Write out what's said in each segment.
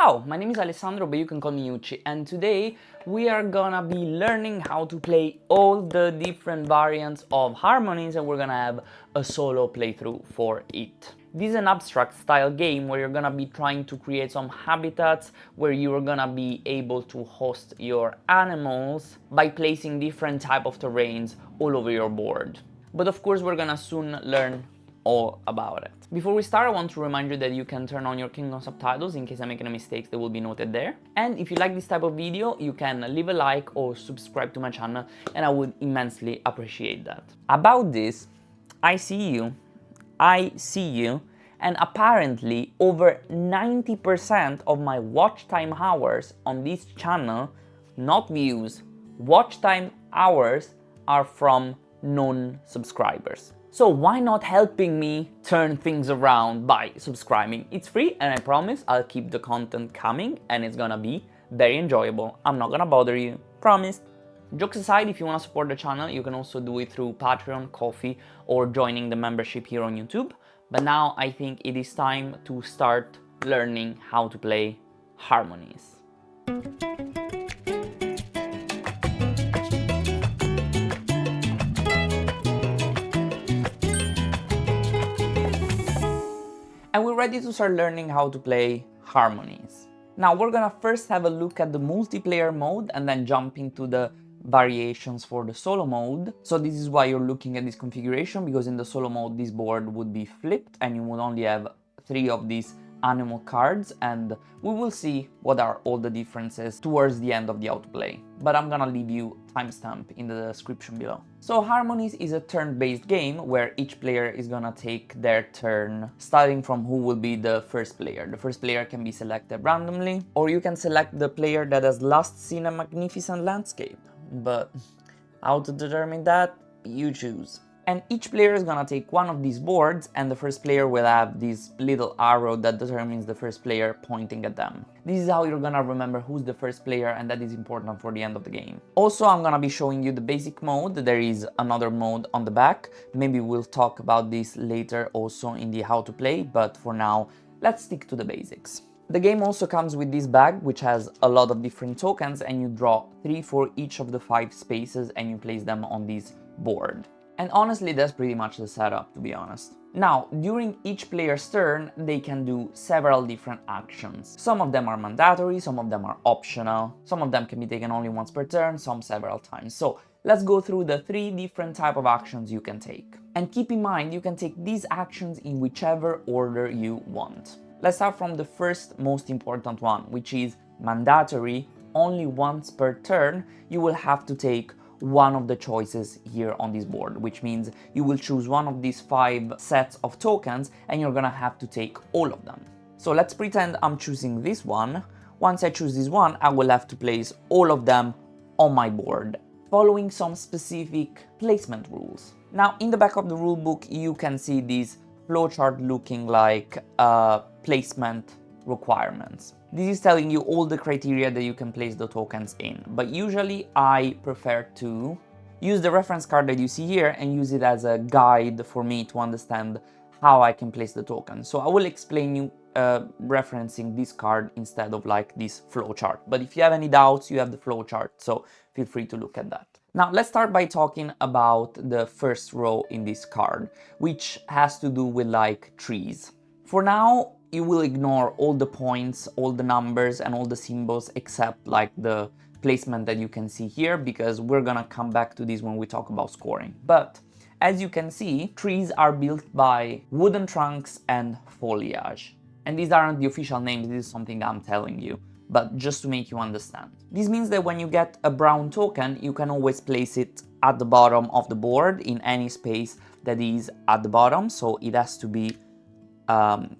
Ciao, my name is Alessandro, but you can call me Yuchi, and today we are gonna be learning how to play all the different variants of Harmonies, and we're gonna have a solo playthrough for it. This is an abstract style game where you're gonna be trying to create some habitats where you're gonna be able to host your animals by placing different type of terrains all over your board. But of course we're gonna soon learn all about it. Before we start, I want to remind you that you can turn on your Kingdom subtitles in case I'm making any mistakes, they will be noted there. And if you like this type of video, you can leave a like or subscribe to my channel, and I would immensely appreciate that. About this, I see you, and apparently over 90% of my watch time hours on this channel, not views, watch time hours, are from non-subscribers. So why not helping me turn things around by subscribing? It's free, and I promise I'll keep the content coming and it's gonna be very enjoyable. I'm not gonna bother you, promise. Jokes aside, if you wanna support the channel, you can also do it through Patreon, Ko-fi, or joining the membership here on YouTube. But now I think it is time to start learning how to play Harmonies. And we're ready to start learning how to play Harmonies. Now we're gonna first have a look at the multiplayer mode and then jump into the variations for the solo mode. So this is why you're looking at this configuration, because in the solo mode this board would be flipped and you would only have 3 of these animal cards, and we will see what are all the differences towards the end of the how to play. But I'm gonna leave you timestamp in the description below. So Harmonies is a turn-based game where each player is gonna take their turn, starting from who will be the first player. The first player can be selected randomly, or you can select the player that has last seen a magnificent landscape. But how to determine that? You choose. And each player is gonna take one of these boards, and the first player will have this little arrow that determines the first player pointing at them. This is how you're gonna remember who's the first player, and that is important for the end of the game. Also, I'm gonna be showing you the basic mode. There is another mode on the back. Maybe we'll talk about this later also in the how to play, but for now, let's stick to the basics. The game also comes with this bag, which has a lot of different tokens, and you draw 3 for each of the 5 spaces and you place them on this board. And honestly, that's pretty much the setup, to be honest. Now, during each player's turn, they can do several different actions. Some of them are mandatory, some of them are optional, some of them can be taken only once per turn, some several times. So let's go through the 3 different type of actions you can take. And keep in mind, you can take these actions in whichever order you want. Let's start from the first most important one, which is mandatory. Only once per turn, you will have to take one of the choices here on this board, which means you will choose one of these 5 sets of tokens and you're gonna have to take all of them. So let's pretend I'm choosing this one. Once I choose this one, I will have to place all of them on my board, following some specific placement rules. Now, in the back of the rulebook, you can see this flowchart looking like placement requirements. This is telling you all the criteria that you can place the tokens in, but usually I prefer to use the reference card that you see here and use it as a guide for me to understand how I can place the token. So I will explain you referencing this card instead of like this flowchart. But if you have any doubts, you have the flowchart, so feel free to look at that. Now let's start by talking about the first row in this card, which has to do with like trees. For now, you will ignore all the points, all the numbers, and all the symbols except like the placement that you can see here, because we're gonna come back to this when we talk about scoring. But as you can see, trees are built by wooden trunks and foliage. And these aren't the official names, this is something I'm telling you, but just to make you understand. This means that when you get a brown token, you can always place it at the bottom of the board in any space that is at the bottom, so it has to be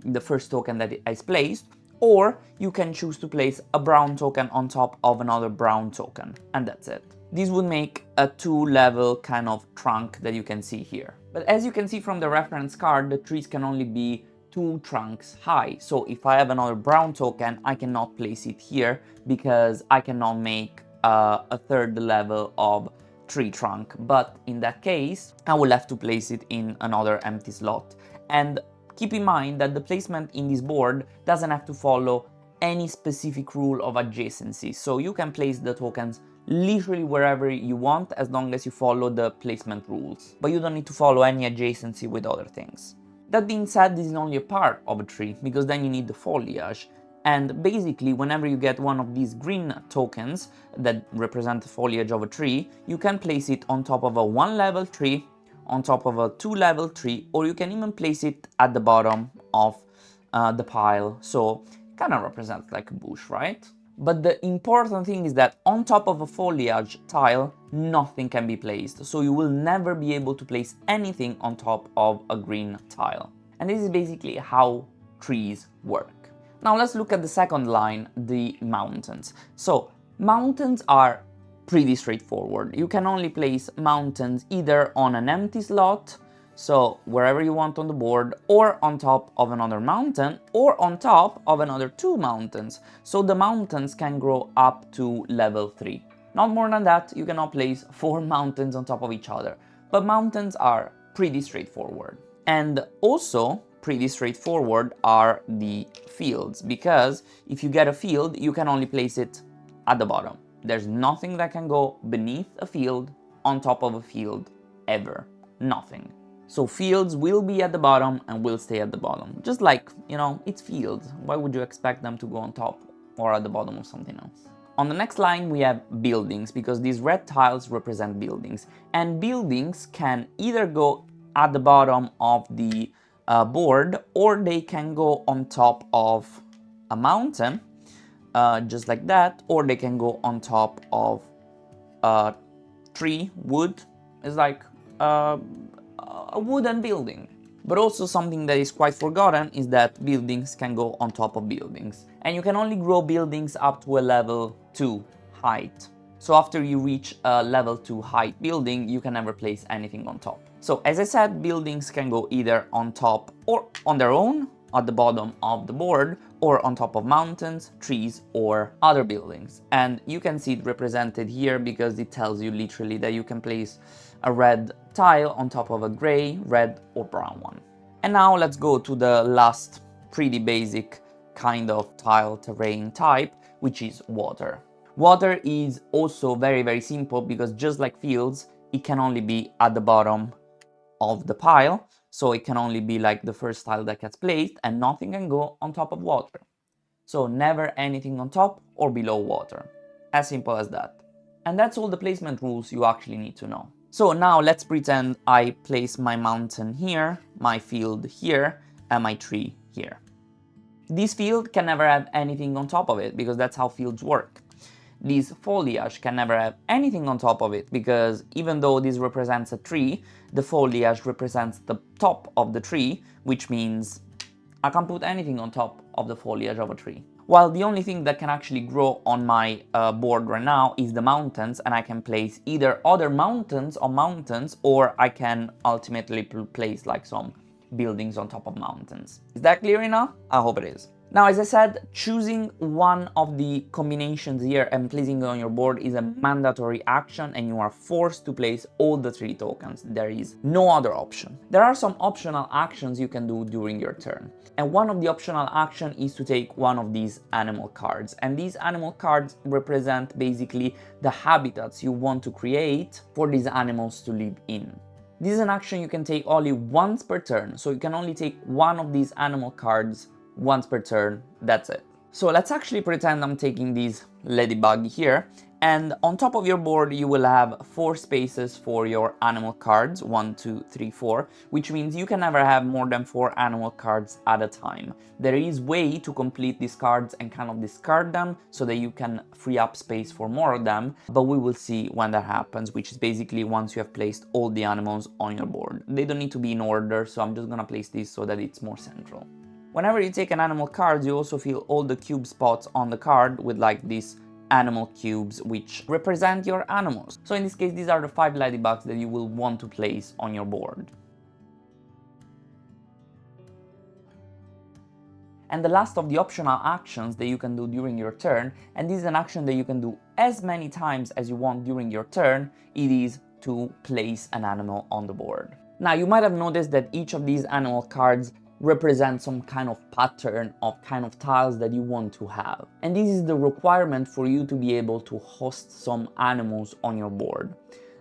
the first token that is placed, or you can choose to place a brown token on top of another brown token, and that's it. This would make a 2-level kind of trunk that you can see here. But as you can see from the reference card, the trees can only be 2 trunks high. So if I have another brown token, I cannot place it here because I cannot make a 3rd level of tree trunk. But in that case, I will have to place it in another empty slot. And keep in mind that the placement in this board doesn't have to follow any specific rule of adjacency, so you can place the tokens literally wherever you want as long as you follow the placement rules, but you don't need to follow any adjacency with other things. That being said, this is only a part of a tree, because then you need the foliage, and basically whenever you get one of these green tokens that represent the foliage of a tree, you can place it on top of a 1-level tree, on top of a 2-level tree, or you can even place it at the bottom of the pile, so kind of represents like a bush, right? But the important thing is that on top of a foliage tile, nothing can be placed, so you will never be able to place anything on top of a green tile. And this is basically how trees work. Now let's look at the second line, the mountains. So mountains are pretty straightforward. You can only place mountains either on an empty slot, so wherever you want on the board, or on top of another mountain, or on top of another 2 mountains. So the mountains can grow up to level 3. Not more than that. You cannot place 4 mountains on top of each other. But mountains are pretty straightforward. And also pretty straightforward are the fields, because if you get a field, you can only place it at the bottom. There's nothing that can go beneath a field, on top of a field, ever. Nothing. So fields will be at the bottom and will stay at the bottom. Just like, you know, it's fields. Why would you expect them to go on top or at the bottom of something else? On the next line we have buildings, because these red tiles represent buildings. And buildings can either go at the bottom of the board, or they can go on top of a mountain, just like that, or they can go on top of a tree, wood. It's like a wooden building. But also something that is quite forgotten is that buildings can go on top of buildings. And you can only grow buildings up to a level 2 height. So after you reach a level 2 height building, you can never place anything on top. So as I said, buildings can go either on top or on their own, at the bottom of the board, or on top of mountains, trees, or other buildings. And you can see it represented here because it tells you literally that you can place a red tile on top of a gray, red, or brown one. And now let's go to the last pretty basic kind of tile terrain type, which is water. Water is also very simple, because just like fields, it can only be at the bottom of the pile, so it can only be like the first tile that gets placed, and nothing can go on top of water. So never anything on top or below water. As simple as that. And that's all the placement rules you actually need to know. So now let's pretend I place my mountain here, my field here, and my tree here. This field can never have anything on top of it, because that's how fields work. This foliage can never have anything on top of it, because even though this represents a tree, the foliage represents the top of the tree, which means I can't put anything on top of the foliage of a tree. While the only thing that can actually grow on my board right now is the mountains, and I can place either other mountains on mountains, or I can ultimately place like some buildings on top of mountains. Is that clear enough? I hope it is. Now, as I said, choosing one of the combinations here and placing it on your board is a mandatory action, and you are forced to place all the 3 tokens. There is no other option. There are some optional actions you can do during your turn. And one of the optional actions is to take one of these animal cards. And these animal cards represent basically the habitats you want to create for these animals to live in. This is an action you can take only once per turn, so you can only take one of these animal cards once per turn, that's it. So let's actually pretend I'm taking this ladybug here, and on top of your board you will have 4 spaces for your animal cards, 1, 2, 3, 4, which means you can never have more than 4 animal cards at a time. There is way to complete these cards and kind of discard them so that you can free up space for more of them, but we will see when that happens, which is basically once you have placed all the animals on your board. They don't need to be in order, so I'm just gonna place this so that it's more central. Whenever you take an animal card, you also fill all the cube spots on the card with like these animal cubes, which represent your animals. So in this case, these are the 5 ladybugs that you will want to place on your board. And the last of the optional actions that you can do during your turn, and this is an action that you can do as many times as you want during your turn, it is to place an animal on the board. Now, you might have noticed that each of these animal cards represent some kind of pattern of kind of tiles that you want to have. And this is the requirement for you to be able to host some animals on your board.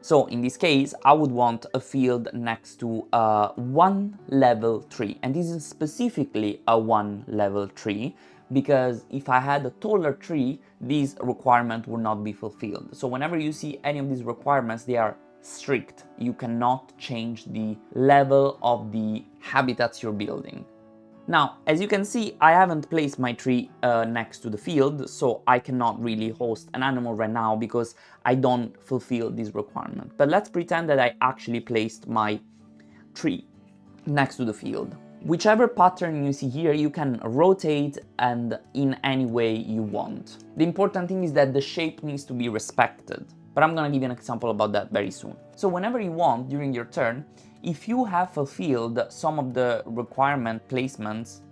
So in this case, I would want a field next to a 1 level tree. And this is specifically a 1 level tree, because if I had a taller tree, this requirement would not be fulfilled. So whenever you see any of these requirements, they are strict. You cannot change the level of the habitats you're building. Now, as you can see, I haven't placed my tree next to the field, so I cannot really host an animal right now because I don't fulfill this requirement. But let's pretend that I actually placed my tree next to the field. Whichever pattern you see here, you can rotate and in any way you want. The important thing is that the shape needs to be respected. But I'm gonna give you an example about that very soon. So whenever you want, during your turn, if you have fulfilled some of the requirement placements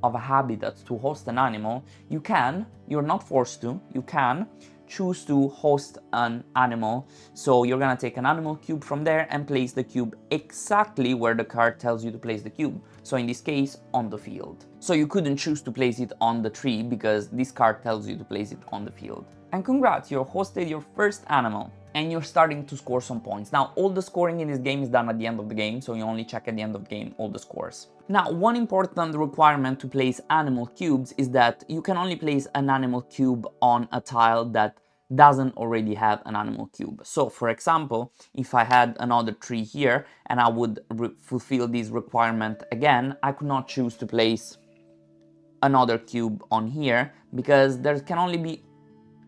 of a habitat to host an animal, you're not forced to, you can choose to host an animal. So you're gonna take an animal cube from there and place the cube exactly where the card tells you to place the cube. So in this case, on the field. So you couldn't choose to place it on the tree because this card tells you to place it on the field. And congrats, you hosted your first animal and you're starting to score some points. Now, all the scoring in this game is done at the end of the game, so you only check at the end of the game all the scores. Now, one important requirement to place animal cubes is that you can only place an animal cube on a tile that doesn't already have an animal cube. So, for example, if I had another tree here and I would fulfill this requirement again, I could not choose to place another cube on here because there can only be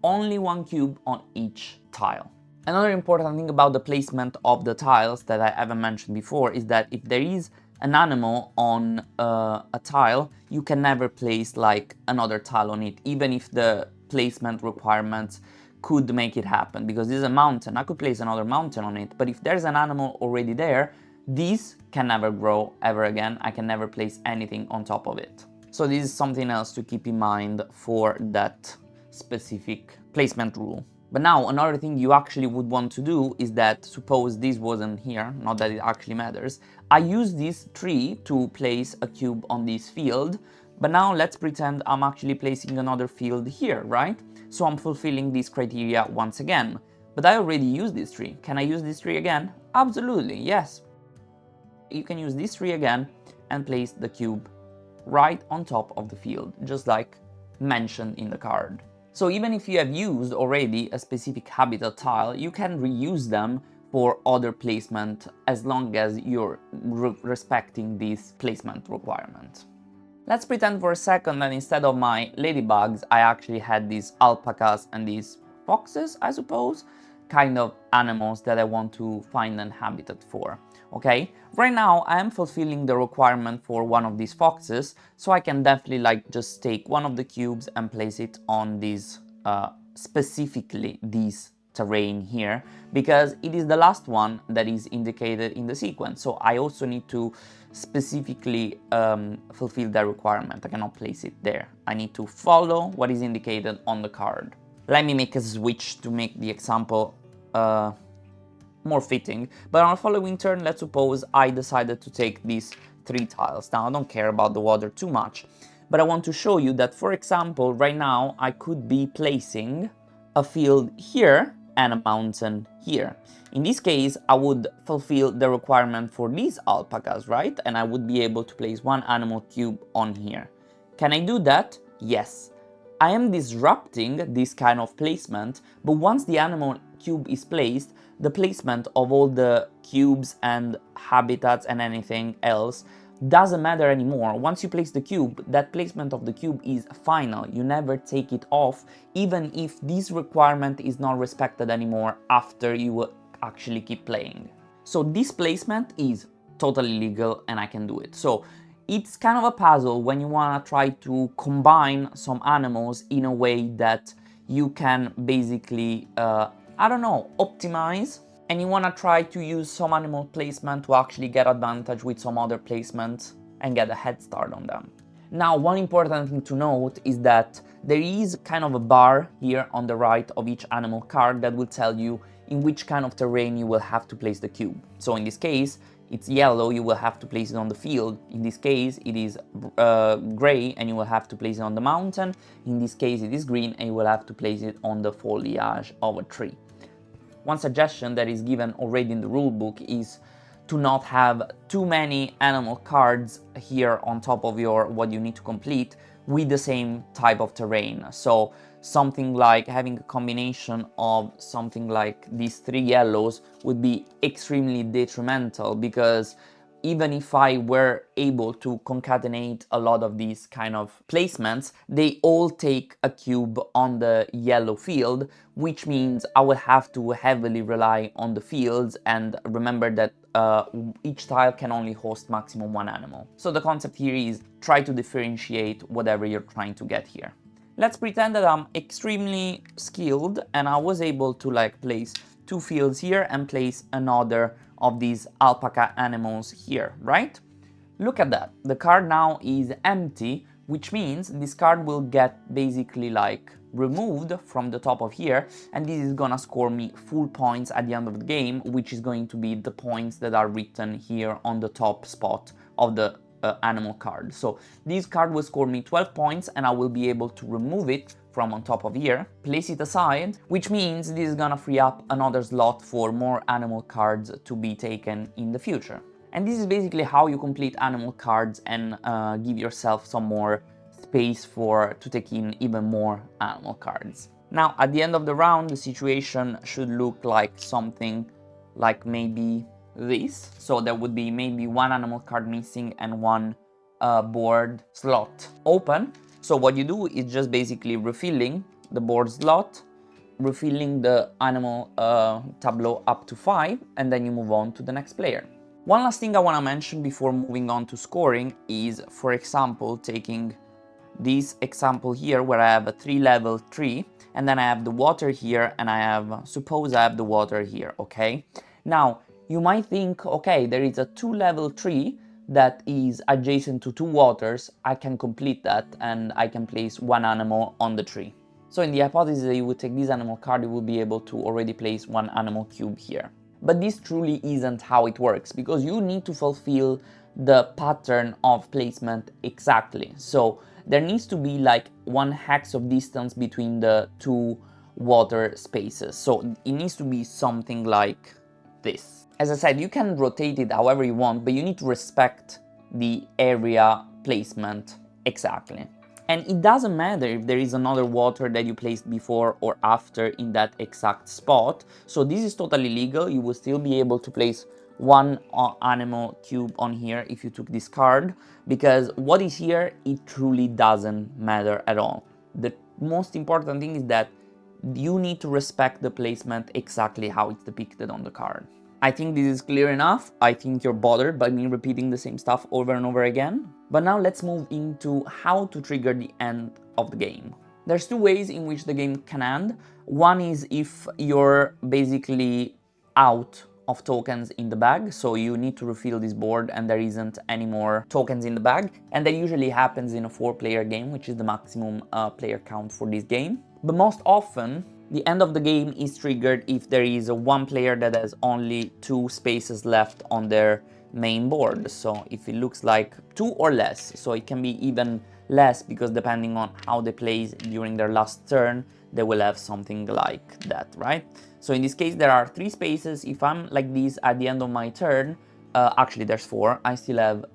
one cube on each tile. Another important thing about the placement of the tiles that I haven't mentioned before is that if there is an animal on a tile, you can never place like another tile on it, even if the placement requirements could make it happen. Because this is a mountain, I could place another mountain on it, but if there's an animal already there, these can never grow ever again. I can never place anything on top of it. So this is something else to keep in mind for that specific placement rule. But now another thing you actually would want to do is that, suppose this wasn't here, not that it actually matters, I use this tree to place a cube on this field, but now let's pretend I'm actually placing another field here, right? So I'm fulfilling this criteria once again. But I already used this tree. Can I use this tree again? Absolutely, yes. You can use this tree again and place the cube right on top of the field, just like mentioned in the card. So even if you have used already a specific habitat tile, you can reuse them for other placement as long as you're respecting this placement requirement. Let's pretend for a second that instead of my ladybugs, I actually had these alpacas and these foxes, I suppose, kind of animals that I want to find an habitat for. Okay, right now I am fulfilling the requirement for one of these foxes, so I can definitely like just take one of the cubes and place it on this, specifically this terrain here, because it is the last one that is indicated in the sequence. So I also need to specifically fulfill that requirement. I cannot place it there. I need to follow what is indicated on the card. Let me make a switch to make the example more fitting. But on the following turn, let's suppose I decided to take these 3 tiles. Now, I don't care about the water too much, but I want to show you that, for example, right now I could be placing a field here and a mountain here. In this case, I would fulfill the requirement for these alpacas, right? And I would be able to place one animal cube on here. Can I do that? Yes. I am disrupting this kind of placement, but once the animal cube is placed, the placement of all the cubes and habitats and anything else doesn't matter anymore. Once you place the cube, that placement of the cube is final. You never take it off, even if this requirement is not respected anymore after you actually keep playing. So this placement is totally legal and I can do it. So it's kind of a puzzle when you want to try to combine some animals in a way that you can basically, I don't know, optimize, and you want to try to use some animal placement to actually get advantage with some other placement and get a head start on them. Now, one important thing to note is that there is kind of a bar here on the right of each animal card that will tell you in which kind of terrain you will have to place the cube. So in this case, it's yellow, you will have to place it on the field. In this case, it is gray, and you will have to place it on the mountain. In this case, it is green, and you will have to place it on the foliage of a tree. One suggestion that is given already in the rulebook is to not have too many animal cards here on top of your what you need to complete with the same type of terrain. So something like having a combination of something like these 3 yellows would be extremely detrimental, because even if I were able to concatenate a lot of these kind of placements, they all take a cube on the yellow field, which means I will have to heavily rely on the fields, and remember that each tile can only host maximum 1 animal. So the concept here is try to differentiate whatever you're trying to get here. Let's pretend that I'm extremely skilled and I was able to like place 2 fields here and place another of these alpaca animals here, right? Look at that. The card now is empty, which means this card will get basically like removed from the top of here, and this is gonna score me full points at the end of the game, which is going to be the points that are written here on the top spot of the animal card. So this card will score me 12 points, and I will be able to remove it from on top of here, place it aside, which means this is gonna free up another slot for more animal cards to be taken in the future. And this is basically how you complete animal cards and give yourself some more space to take in even more animal cards. Now, at the end of the round, the situation should look like something like maybe this. So there would be maybe 1 animal card missing and 1 board slot open. So what you do is just basically refilling the board slot, refilling the animal tableau up to 5, and then you move on to the next player. One last thing I want to mention before moving on to scoring is, for example, taking this example here where I have a 3-level tree, and then I have the water here, and suppose I have the water here, okay? Now, you might think, okay, there is a 2-level tree that is adjacent to 2 waters, I can complete that and I can place 1 animal on the tree. So in the hypothesis that you would take this animal card, you will be able to already place 1 animal cube here. But this truly isn't how it works, because you need to fulfill the pattern of placement exactly. So there needs to be like 1 hex of distance between the 2 water spaces. So it needs to be something like this. As I said, you can rotate it however you want, but you need to respect the area placement exactly. And it doesn't matter if there is another water that you placed before or after in that exact spot. So this is totally legal. You will still be able to place 1 animal cube on here if you took this card, because what is here, it truly doesn't matter at all. The most important thing is that you need to respect the placement exactly how it's depicted on the card. I think this is clear enough. I think you're bothered by me repeating the same stuff over and over again. But now let's move into how to trigger the end of the game. There's 2 ways in which the game can end. One is if you're basically out of tokens in the bag, so you need to refill this board and there isn't any more tokens in the bag, and that usually happens in a 4-player game, which is the maximum player count for this game. But most often, the end of the game is triggered if there is a 1 player that has only 2 spaces left on their main board. So if it looks like 2 or less, so it can be even less, because depending on how they play during their last turn, they will have something like that, right? So in this case, there are 3 spaces. If I'm like this at the end of my turn, actually there's 4, I still have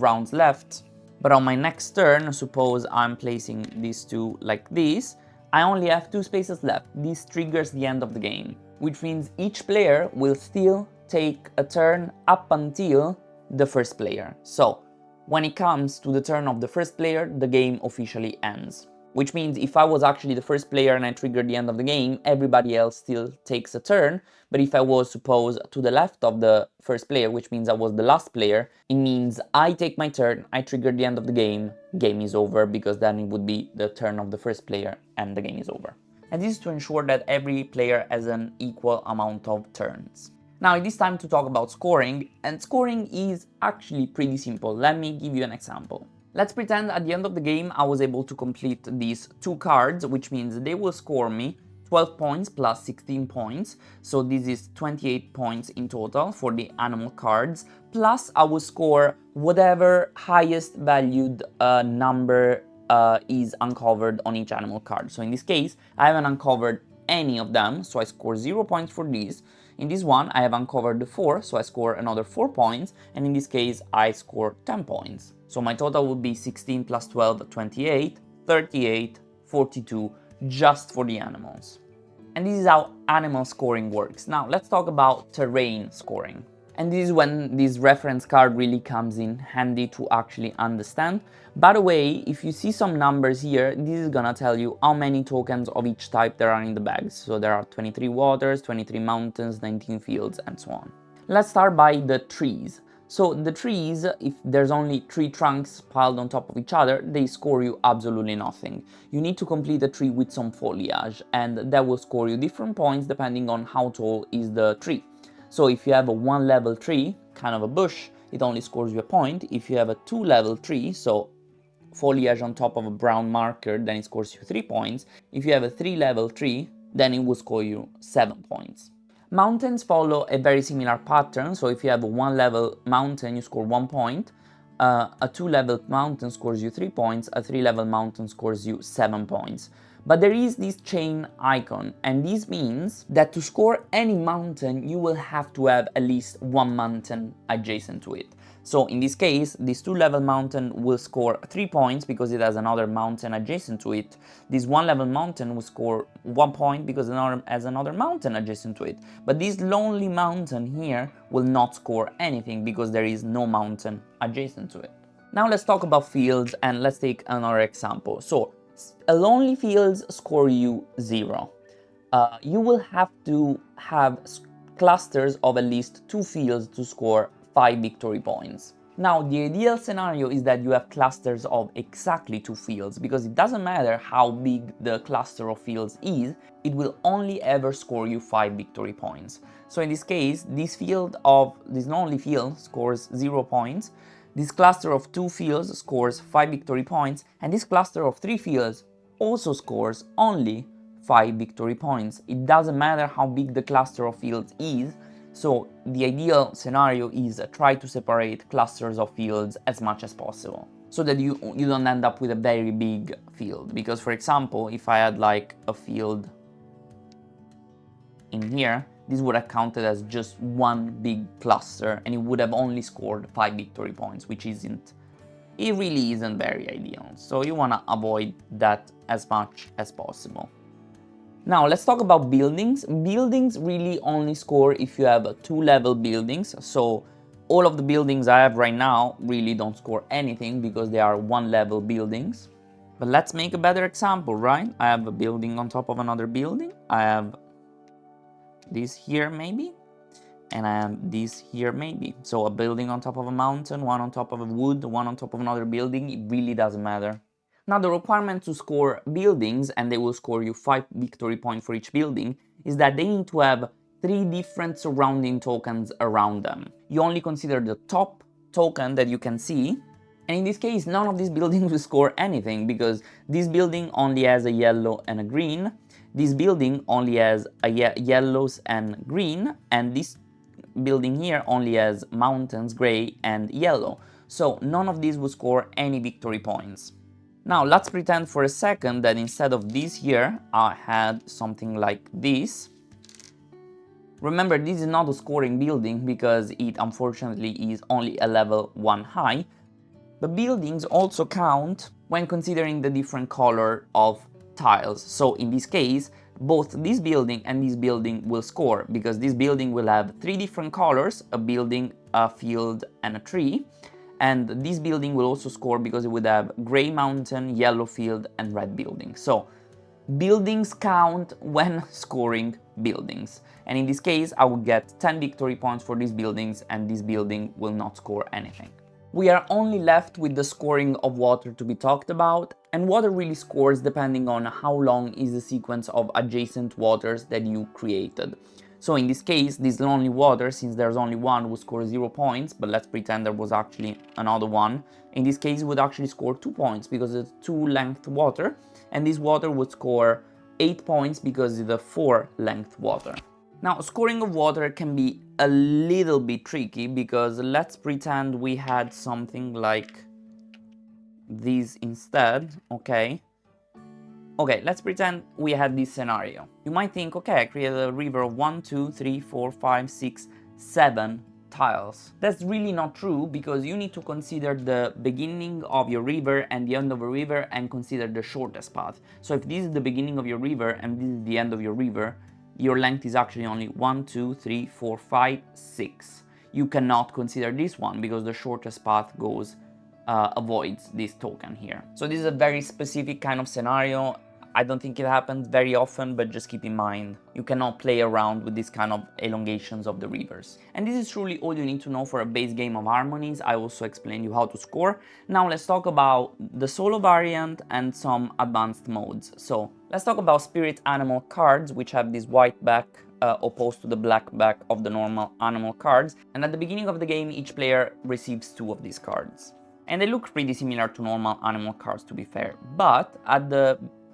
rounds left. But on my next turn, suppose I'm placing these 2 like this, I only have 2 spaces left. This triggers the end of the game, which means each player will still take a turn up until the first player. So when it comes to the turn of the first player, the game officially ends. Which means if I was actually the first player and I triggered the end of the game, everybody else still takes a turn. But if I was, suppose, to the left of the first player, which means I was the last player, it means I take my turn, I trigger the end of the game is over, because then it would be the turn of the first player and the game is over. And this is to ensure that every player has an equal amount of turns. Now it is time to talk about scoring, and scoring is actually pretty simple. Let me give you an example. Let's pretend at the end of the game I was able to complete these 2 cards, which means they will score me 12 points plus 16 points, so this is 28 points in total for the animal cards, plus I will score whatever highest valued number is uncovered on each animal card. So in this case, I haven't uncovered any of them, so I score 0 points for this. In this one, I have uncovered the 4, so I score another 4 points, and in this case, I score 10 points. So my total would be 16 plus 12, 28, 38, 42, just for the animals. And this is how animal scoring works. Now let's talk about terrain scoring. And this is when this reference card really comes in handy to actually understand. By the way, if you see some numbers here, this is gonna tell you how many tokens of each type there are in the bags. So there are 23 waters, 23 mountains, 19 fields, and so on. Let's start by the trees. So the trees, if there's only 3 trunks piled on top of each other, they score you absolutely nothing. You need to complete the tree with some foliage, and that will score you different points depending on how tall is the tree. So if you have a 1-level tree, kind of a bush, it only scores you a point. If you have a 2-level tree, so foliage on top of a brown marker, then it scores you 3 points. If you have a 3-level tree, then it will score you 7 points. Mountains follow a very similar pattern, so if you have a 1-level mountain, you score 1 point, a 2-level mountain scores you 3 points, a 3-level mountain scores you 7 points. But there is this chain icon, and this means that to score any mountain, you will have to have at least 1 mountain adjacent to it. So in this case, this 2-level mountain will score 3 points because it has another mountain adjacent to it. This 1-level mountain will score 1 point because it has another mountain adjacent to it. But this lonely mountain here will not score anything because there is no mountain adjacent to it. Now let's talk about fields, and let's take another example. So a lonely fields score you 0. You will have to have clusters of at least 2 fields to score 5 victory points. Now the ideal scenario is that you have clusters of exactly 2 fields, because it doesn't matter how big the cluster of fields is, it will only ever score you 5 victory points. So in this case, this lonely field scores 0 points, this cluster of 2 fields scores 5 victory points, and this cluster of 3 fields also scores only 5 victory points. It doesn't matter how big the cluster of fields is. So the ideal scenario is try to separate clusters of fields as much as possible, so that you don't end up with a very big field. Because for example, if I had like a field in here, this would have counted as just one big cluster, and it would have only scored 5 victory points, which it really isn't very ideal. So you want to avoid that as much as possible. Now let's talk about buildings. Buildings really only score if you have 2-level buildings. So all of the buildings I have right now really don't score anything because they are 1-level buildings. But let's make a better example, right? I have a building on top of another building. I have this here maybe, and I have this here maybe. So a building on top of a mountain, one on top of a wood, one on top of another building, it really doesn't matter. Now the requirement to score buildings, and they will score you 5 victory points for each building, is that they need to have 3 different surrounding tokens around them. You only consider the top token that you can see, and in this case none of these buildings will score anything, because this building only has a yellow and a green, this building only has a yellows and green, and this building here only has mountains, gray and yellow. So none of these will score any victory points. Now let's pretend for a second that instead of this here, I had something like this. Remember, this is not a scoring building because it unfortunately is only a level 1 high. But buildings also count when considering the different color of tiles. So in this case, both this building and this building will score, because this building will have 3 different colors: a building, a field and a tree. And this building will also score because it would have gray mountain, yellow field and red building. So buildings count when scoring buildings. And in this case, I would get 10 victory points for these buildings, and this building will not score anything. We are only left with the scoring of water to be talked about, and water really scores depending on how long is the sequence of adjacent waters that you created. So in this case, this lonely water, since there's only one, would score 0 points, but let's pretend there was actually another one. In this case, it would actually score 2 points because it's 2-length water, and this water would score 8 points because it's a 4 length water. Now, scoring of water can be a little bit tricky because let's pretend we had something like this instead, okay? Okay, let's pretend we had this scenario. You might think, okay, I created a river of 1, 2, 3, 4, 5, 6, 7 tiles. That's really not true because you need to consider the beginning of your river and the end of a river and consider the shortest path. So if this is the beginning of your river and this is the end of your river, your length is actually only 1, 2, 3, 4, 5, 6. You cannot consider this one because the shortest path avoids this token here. So this is a very specific kind of scenario. I don't think it happens very often, but just keep in mind, you cannot play around with this kind of elongations of the rivers. And this is truly all you need to know for a base game of Harmonies. I also explained you how to score. Now let's talk about the solo variant and some advanced modes. So let's talk about spirit animal cards, which have this white back opposed to the black back of the normal animal cards. And at the beginning of the game, each player receives 2 of these cards. And they look pretty similar to normal animal cards, to be fair. But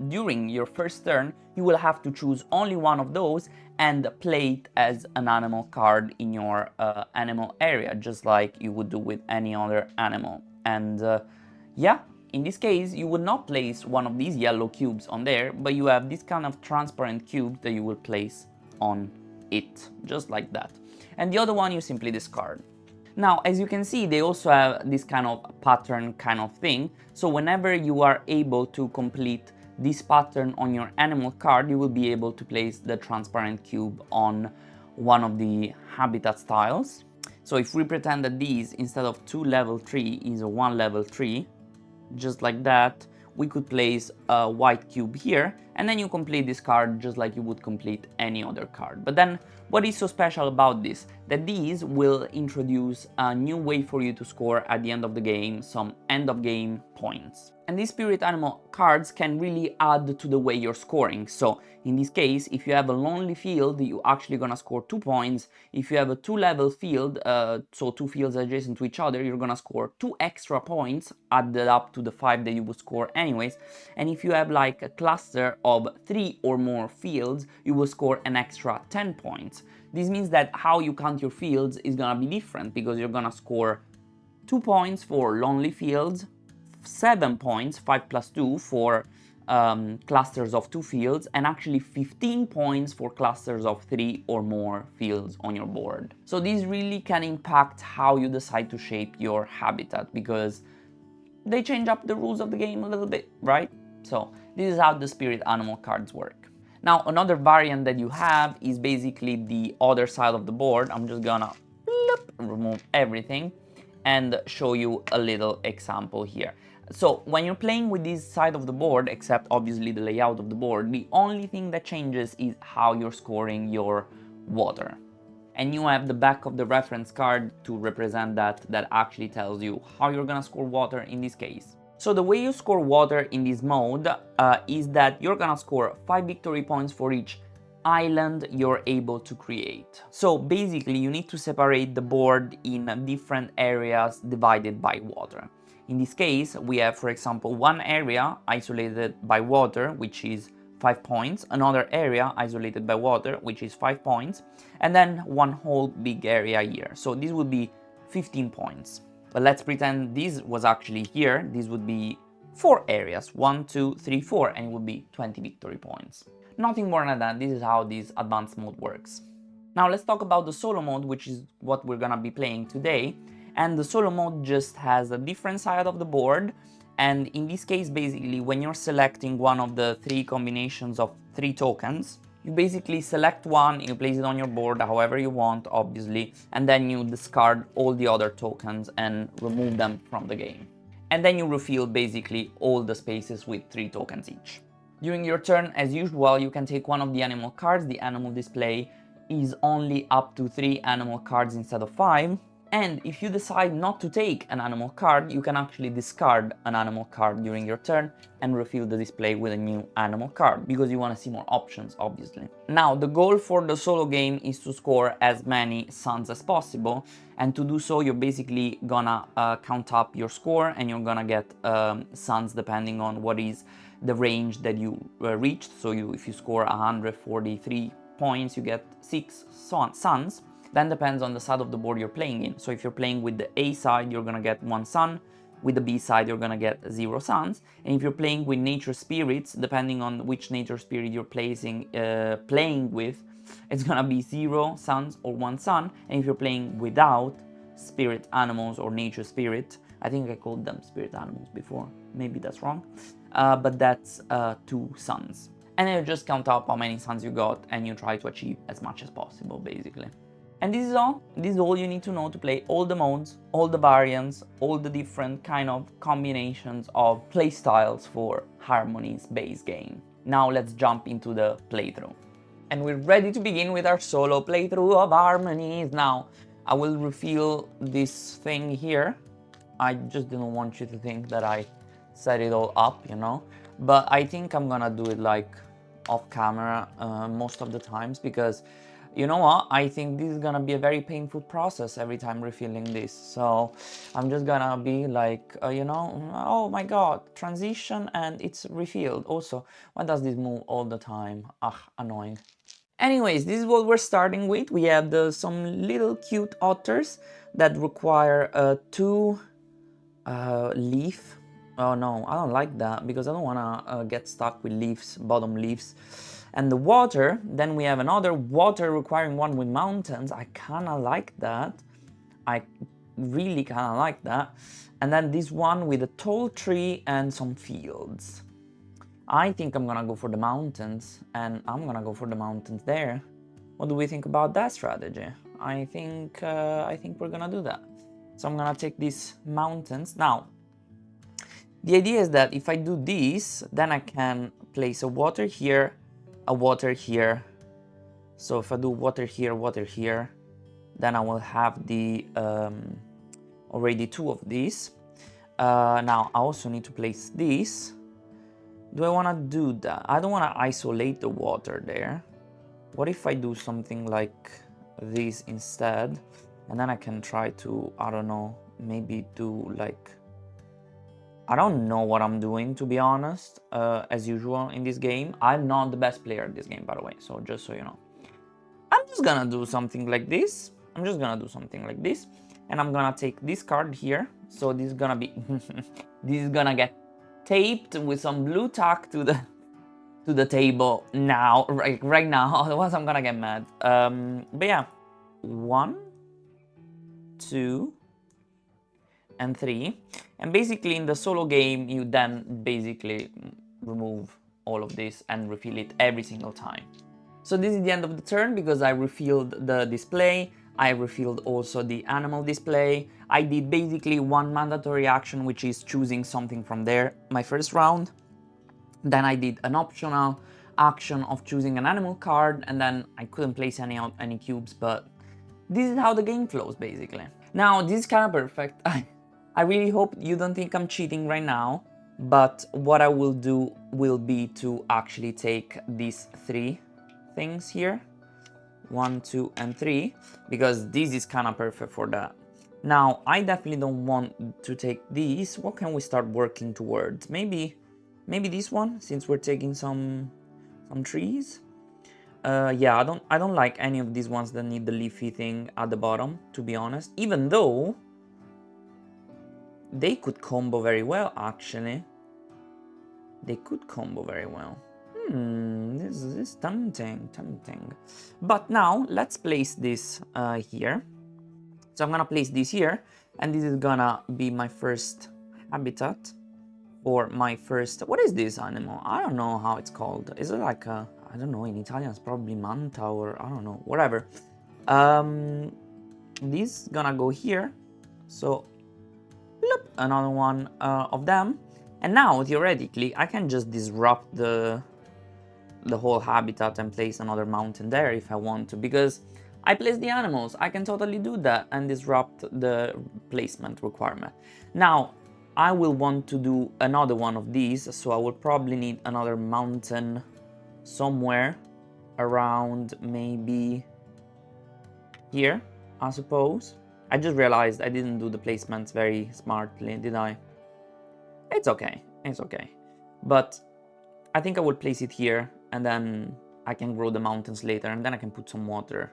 during your first turn, you will have to choose only one of those and play it as an animal card in your animal area, just like you would do with any other animal. And yeah, in this case, you would not place one of these yellow cubes on there, but you have this kind of transparent cube that you will place on it, just like that. And the other one you simply discard. Now, as you can see, they also have this kind of pattern kind of thing. So whenever you are able to complete this pattern on your animal card, you will be able to place the transparent cube on one of the habitat styles. So if we pretend that these, instead of 2 level 3, is a 1 level 3, just like that, we could place a white cube here, and then you complete this card just like you would complete any other card. But then what is so special about this? That these will introduce a new way for you to score at the end of the game, some end of game points. And these spirit animal cards can really add to the way you're scoring. So in this case, if you have a lonely field, you're actually gonna score 2 points. If you have a 2 level field, so 2 fields adjacent to each other, you're gonna score 2 extra points added up to the 5 that you would score anyways. And if you have like a cluster of 3 or more fields, you will score an extra 10 points. This means that how you count your fields is gonna be different because you're gonna score 2 points for lonely fields, 7 points, 5 plus 2 for clusters of 2 fields, and actually 15 points for clusters of 3 or more fields on your board. So these really can impact how you decide to shape your habitat because they change up the rules of the game a little bit, right? So this is how the spirit animal cards work. Now another variant that you have is basically the other side of the board. I'm just gonna remove everything and show you a little example here. So when you're playing with this side of the board, except obviously the layout of the board, the only thing that changes is how you're scoring your water. And you have the back of the reference card to represent that actually tells you how you're gonna score water in this case. So the way you score water in this mode is that you're gonna score 5 victory points for each island you're able to create. So basically you need to separate the board in different areas divided by water. In this case, we have, for example, one area isolated by water, which is 5 points, another area isolated by water, which is 5 points, and then one whole big area here. So this would be 15 points. But let's pretend this was actually here. This would be 4 areas, 1, 2, 3, 4, and it would be 20 victory points. Nothing more than that. This is how this advanced mode works. Now let's talk about the solo mode, which is what we're gonna be playing today. And the solo mode just has a different side of the board. And in this case, basically, when you're selecting one of the 3 combinations of 3 tokens, you basically select one, you place it on your board however you want, obviously, and then you discard all the other tokens and remove them from the game. And then you refill basically all the spaces with 3 tokens each. During your turn, as usual, you can take one of the animal cards. The animal display is only up to 3 animal cards instead of 5. And if you decide not to take an animal card, you can actually discard an animal card during your turn and refill the display with a new animal card, because you want to see more options, obviously. Now, the goal for the solo game is to score as many suns as possible, and to do so, you're basically gonna count up your score, and you're gonna get suns depending on what is the range that you reached. So if you score 143 points, you get 6 suns. Then depends on the side of the board you're playing in. So if you're playing with the A side, you're gonna get 1 sun. With the B side, you're gonna get 0 suns. And if you're playing with nature spirits, depending on which nature spirit you're playing with, it's gonna be 0 suns or 1 sun. And if you're playing without spirit animals or nature spirit, I think I called them spirit animals before, maybe that's wrong, but that's 2 suns. And then you just count up how many suns you got and you try to achieve as much as possible, basically. And this is all. This is all you need to know to play all the modes, all the variants, all the different kind of combinations of playstyles for Harmonies base game. Now let's jump into the playthrough. And we're ready to begin with our solo playthrough of Harmonies. Now, I will reveal this thing here. I just didn't want you to think that I set it all up, you know. But I think I'm gonna do it like off camera most of the times, because you know what, I think this is gonna be a very painful process every time refilling this. So I'm just gonna be like, you know, oh my god, transition and it's refilled. Also, why does this move all the time? Ah, annoying. Anyways, this is what we're starting with. We have some little cute otters that require 2 leaf. Oh no, I don't like that because I don't wanna get stuck with leaves, bottom leaves. And the water, then we have another water requiring 1 with mountains. I kinda like that. I really kinda like that. And then this one with a tall tree and some fields. I think I'm gonna go for the mountains, and I'm gonna go for the mountains there. What do we think about that strategy? I think we're gonna do that. So I'm gonna take these mountains. Now, the idea is that if I do this, then I can place a water here, a water here. So if I do water here, then I will have the already 2 of these. Now I also need to place this. Do I want to do that? I don't want to isolate the water there. What if I do something like this instead? And then I can try to, I don't know, maybe do like, I don't know what I'm doing, to be honest, as usual in this game. I'm not the best player at this game, by the way, so just so you know. I'm just gonna do something like this. And I'm gonna take this card here. So this is gonna be, this is gonna get taped with some blue tack to the table now, right now, otherwise I'm gonna get mad. But yeah, 1, 2, and 3. And basically in the solo game, you then basically remove all of this and refill it every single time. So this is the end of the turn because I refilled the display. I refilled also the animal display. I did basically 1 mandatory action, which is choosing something from there, my first round. Then I did an optional action of choosing an animal card, and then I couldn't place any cubes, but this is how the game flows basically. Now this is kind of perfect. I really hope you don't think I'm cheating right now, but what I will do will be to actually take these 3 things here, 1, 2, and 3, because this is kind of perfect for that. Now I definitely don't want to take these. What can we start working towards? Maybe this one, since we're taking some trees. Yeah, I don't like any of these ones that need the leafy thing at the bottom, to be honest, even though they could combo very well, actually. They could combo very well. This is tempting. But now, let's place this here. So I'm gonna place this here, and this is gonna be my first habitat for my first... What is this animal? I don't know how it's called. Is it like a... I don't know, in Italian it's probably manta or I don't know, whatever. This is gonna go here. So another one of them, and now theoretically I can just disrupt the whole habitat and place another mountain there if I want to, because I place the animals. I can totally do that and disrupt the placement requirement. Now I will want to do another one of these, so I will probably need another mountain somewhere around, maybe here, I suppose. I just realized I didn't do the placements very smartly, did I? It's okay, it's okay. But I think I will place it here, and then I can grow the mountains later, and then I can put some water,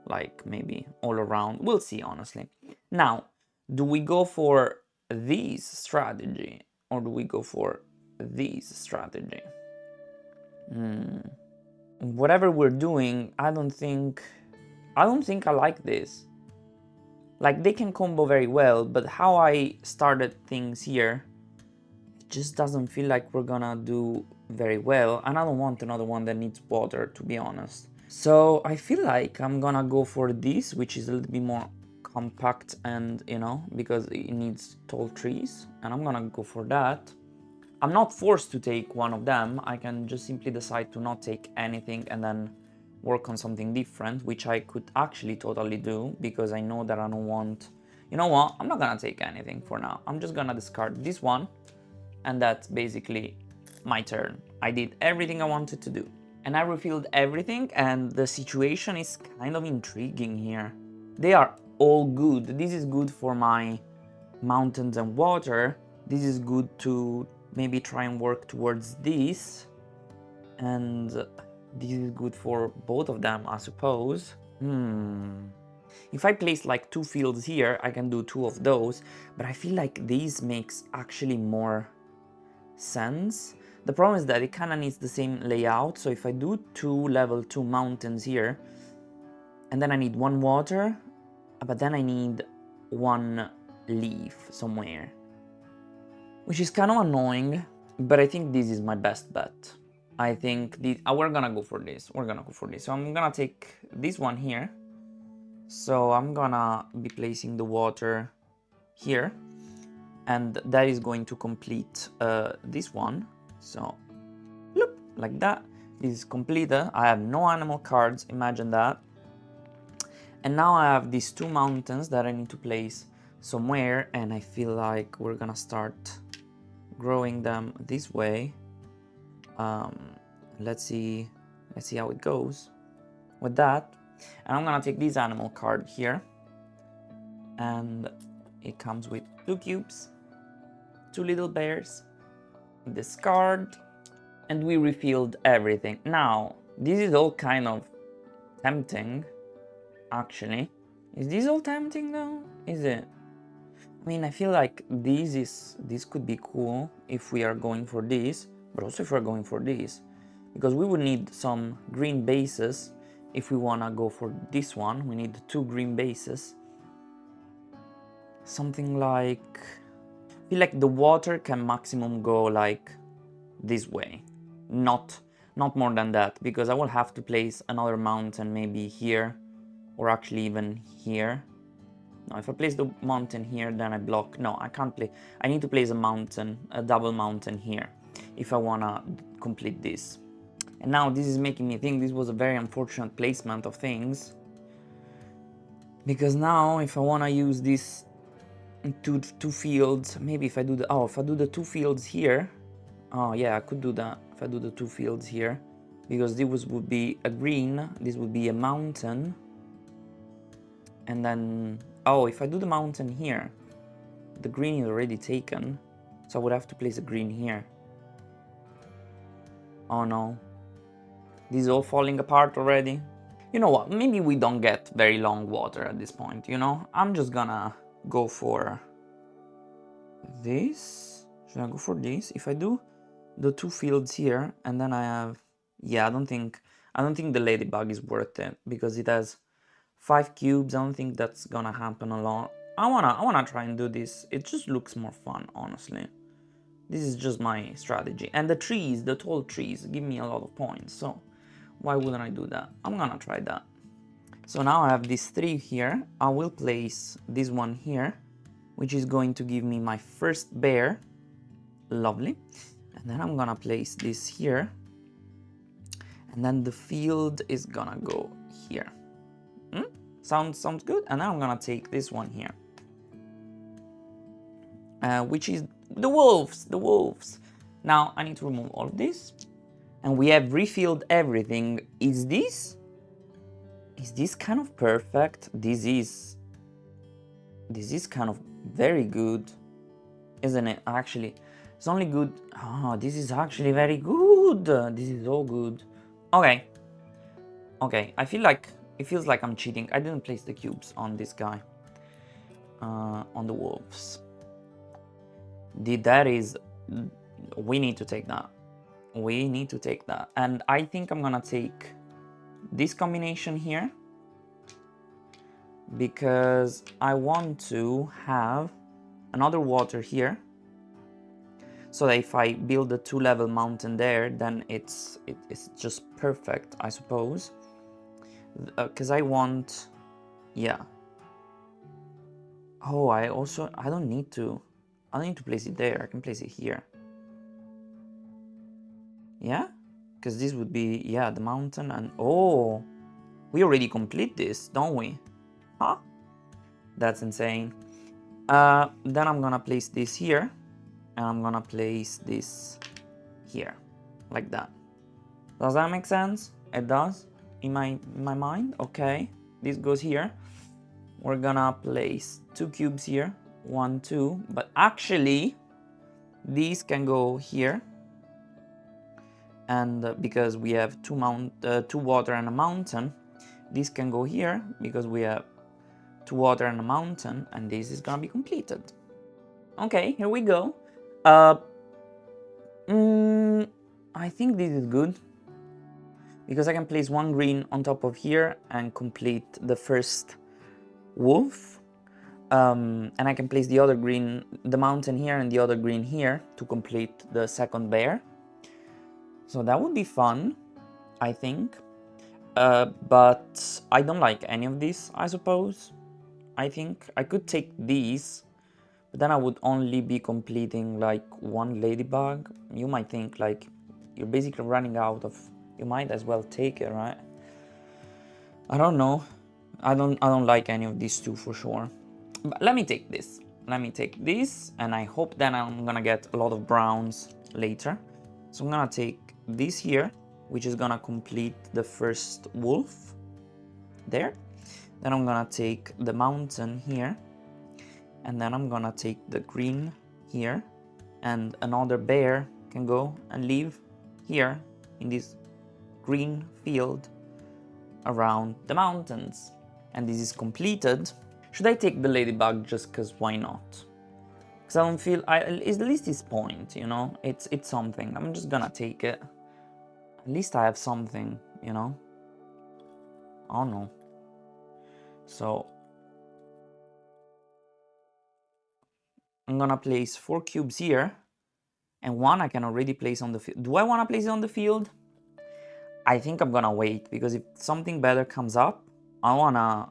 like maybe all around. We'll see, honestly. Now, do we go for this strategy, or do we go for this strategy? Whatever we're doing, I don't think I like this. Like, they can combo very well, but how I started things here, it just doesn't feel like we're gonna do very well, and I don't want another one that needs water, to be honest. So I feel like I'm gonna go for this, which is a little bit more compact and, you know, because it needs tall trees, and I'm gonna go for that. I'm not forced to take one of them. I can just simply decide to not take anything and then work on something different, which I could actually totally do, because I know that I don't want... You know what? I'm not gonna take anything for now. I'm just gonna discard this one, and that's basically my turn. I did everything I wanted to do. And I refilled everything, and the situation is kind of intriguing here. They are all good. This is good for my mountains and water. This is good to maybe try and work towards this. And this is good for both of them, I suppose. If I place like 2 fields here, I can do 2 of those, but I feel like this makes actually more sense. The problem is that it kind of needs the same layout, so if I do 2 level 2 mountains here, and then I need 1 water, but then I need 1 leaf somewhere, which is kind of annoying, but I think this is my best bet. I think we're gonna go for this. So I'm gonna take this one here. So I'm gonna be placing the water here, and that is going to complete this one. So, look, like that. This is completed. I have no animal cards, imagine that. And now I have these 2 mountains that I need to place somewhere, and I feel like we're gonna start growing them this way. Let's see how it goes with that. And I'm gonna take this animal card here, and it comes with 2 cubes, 2 little bears, discard, and we refilled everything. Now, this is all kind of tempting, actually. Is this all tempting though? Is it? I mean, I feel like this could be cool if we are going for this, but also if we're going for this, because we would need some green bases. If we wanna go for this one, we need 2 green bases. Something like... I feel like the water can maximum go like this way, not more than that, because I will have to place another mountain maybe here, or actually even here. Now, if I place the mountain here, then I block. No, I can't play. I need to place a double mountain here, if I wanna complete this. And now this is making me think this was a very unfortunate placement of things, because now if I wanna use this two fields, maybe if I do the 2 fields here, oh yeah, I could do that if I do the 2 fields here, because this would be a green, this would be a mountain, and then, oh, if I do the mountain here, the green is already taken, so I would have to place a green here. Oh no, this is all falling apart already. You know what, maybe we don't get very long water at this point, you know? I'm just gonna go for this. Should I go for this? If I do the 2 fields here, and then I have... Yeah, I don't think the ladybug is worth it, because it has 5 cubes. I don't think that's gonna happen a lot. I wanna try and do this. It just looks more fun, honestly. This is just my strategy. And the trees, the tall trees, give me a lot of points, so why wouldn't I do that? I'm gonna try that. So now I have these 3 here. I will place this one here, which is going to give me my first bear. Lovely. And then I'm gonna place this here. And then the field is gonna go here. Sounds good. And then I'm gonna take this one here, which is the wolves. Now I need to remove all of this, and we have refilled everything. Is this kind of perfect? This is kind of very good, isn't it? Actually, It's only good. Oh, this is actually very good. This is so good. Okay. Okay, I feel like it feels like I'm cheating. I didn't place the cubes on this guy. On the wolves. That is... We need to take that. We need to take that. And I think I'm gonna take this combination here, because I want to have another water here, so that if I build a 2-level mountain there, then it's just perfect, I suppose. Because I want... Yeah. Oh, I don't need to place it there. I can place it here. Yeah? Because this would be, yeah, the mountain, and... Oh! We already complete this, don't we? Huh? That's insane. Then I'm gonna place this here, and I'm gonna place this here, like that. Does that make sense? It does, in my mind. Okay, this goes here. We're gonna place 2 cubes here, 1, 2, but actually, these can go here, and because we have 2 water and a mountain, this can go here because we have 2 water and a mountain, and this is gonna be completed. Okay, here we go. I think this is good, because I can place 1 green on top of here and complete the first wolf. And I can place the other green, the mountain here, and the other green here to complete the second bear. So that would be fun, I think. But I don't like any of this, I suppose. I think I could take these, but then I would only be completing like 1 ladybug. You might think like you're basically running out of... You might as well take it, right? I don't know. I don't like any of these 2 for sure. But let me take this. Let me take this, and I hope then I'm gonna get a lot of browns later. So I'm gonna take this here, which is gonna complete the first wolf there. Then I'm gonna take the mountain here, and then I'm gonna take the green here, and another bear can go and live here in this green field around the mountains. And this is completed. Should I take the ladybug just because why not? Because I don't feel... at least it's point, you know? It's something. I'm just gonna take it. At least I have something, you know? I don't know. So I'm gonna place 4 cubes here, and 1 I can already place on the field. Do I want to place it on the field? I think I'm gonna wait, because if something better comes up, I wanna